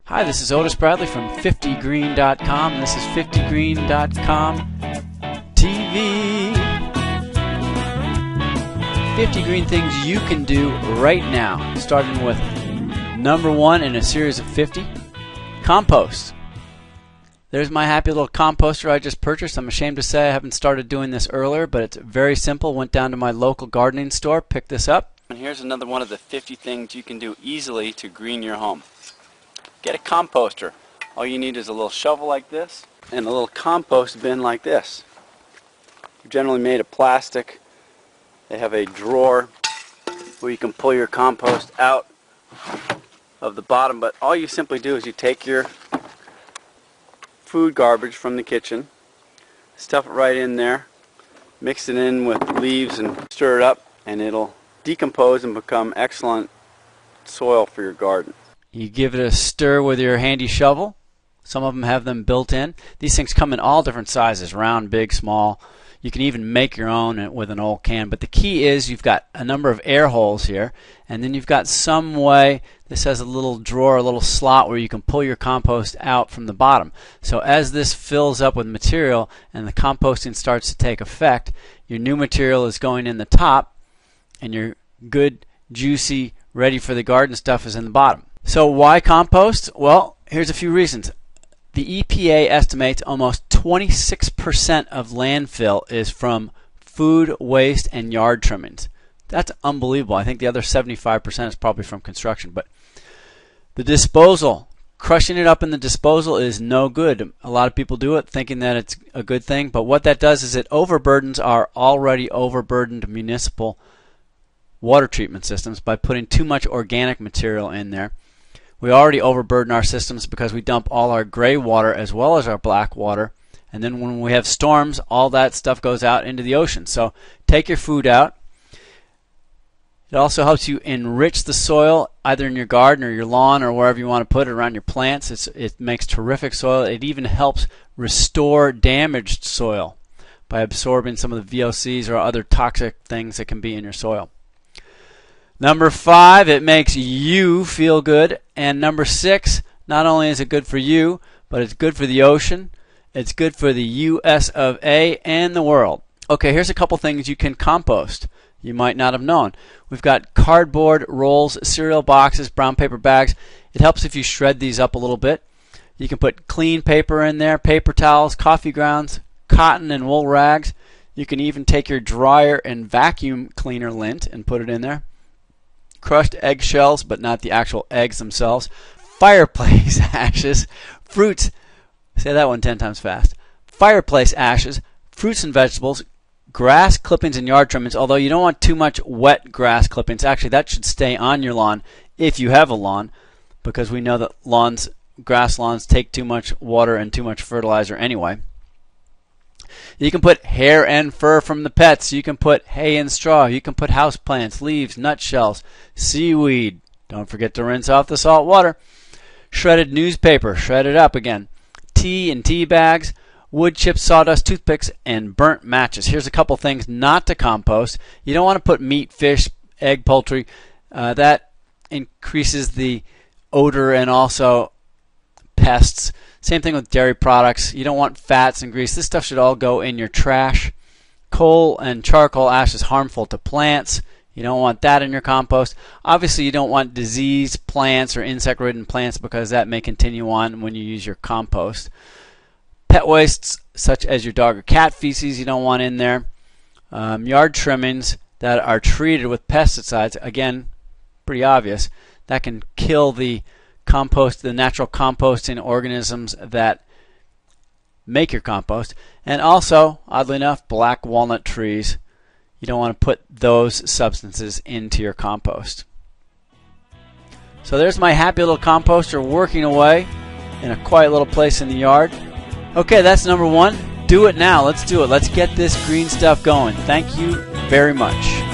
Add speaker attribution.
Speaker 1: Hi, this is Otis Bradley from 50green.com, and this is 50green.com TV. 50 green things you can do right now, starting with number 1 in a series of 50, compost. There's my happy little composter I just purchased. I'm ashamed to say I haven't started doing this earlier, but it's very simple. Went down to my local gardening store, picked this up. And here's another one of the 50 things you can do easily to green your home. Get a composter. All you need is a little shovel like this and a little compost bin like this. They're generally made of plastic. They have a drawer where you can pull your compost out of the bottom, but all you simply do is you take your food garbage from the kitchen, stuff it right in there, mix it in with leaves and stir it up, and it'll decompose and become excellent soil for your garden. You give it a stir with your handy shovel. Some of them have them built in. These things come in all different sizes, round, big, small. You can even make your own with an old can. But the key is you've got a number of air holes here, and then you've got some way, this has a little drawer, a little slot where you can pull your compost out from the bottom. So as this fills up with material and the composting starts to take effect, your new material is going in the top, and your good, juicy, ready for the garden stuff is in the bottom. So why compost? Well, here's a few reasons. The EPA estimates almost 26% of landfill is from food waste and yard trimmings. That's unbelievable. I think the other 75% is probably from construction. But the disposal, crushing it up in the disposal is no good. A lot of people do it thinking that it's a good thing, but what that does is it overburdens our already overburdened municipal water treatment systems by putting too much organic material in there. We already overburden our systems because we dump all our gray water as well as our black water, and then when we have storms, all that stuff goes out into the ocean. So take your food out. It also helps you enrich the soil either in your garden or your lawn or wherever you want to put it around your plants. It makes terrific soil. It even helps restore damaged soil by absorbing some of the VOCs or other toxic things that can be in your soil. Number 5, it makes you feel good. And number 6, not only is it good for you, but it's good for the ocean, it's good for the US of A and the world. Okay, here's a couple things you can compost you might not have known. We've got cardboard rolls, cereal boxes, brown paper bags. It helps if you shred these up a little bit. You can put clean paper in there, paper towels, coffee grounds, cotton and wool rags. You can even take your dryer and vacuum cleaner lint and put it in there. Crushed eggshells, but not the actual eggs themselves. Fireplace ashes, fruits, say that one 10 times fast. Fireplace ashes, fruits and vegetables, grass clippings and yard trimmings, although you don't want too much wet grass clippings. Actually, that should stay on your lawn if you have a lawn, because we know that grass lawns take too much water and too much fertilizer anyway. You can put hair and fur from the pets. You can put hay and straw. You can put house plants, leaves, nutshells, seaweed. Don't forget to rinse off the salt water. Shredded newspaper, shred it up again. Tea and tea bags, wood chips, sawdust, toothpicks, and burnt matches. Here's a couple things not to compost. You don't want to put meat, fish, egg, poultry. That increases the odor and also pests. Same thing with dairy products. You don't want fats and grease. This stuff should all go in your trash. Coal and charcoal ash is harmful to plants. You don't want that in your compost. Obviously, you don't want diseased plants or insect-ridden plants because that may continue on when you use your compost. Pet wastes, such as your dog or cat feces, you don't want in there. Yard trimmings that are treated with pesticides, again, pretty obvious. That can kill the natural composting organisms that make your compost. And also, oddly enough, black walnut trees. You don't want to put those substances into your compost. So there's my happy little composter working away in a quiet little place in the yard. Okay, that's number 1. Do it now. Let's do it. Let's get this green stuff going. Thank you very much.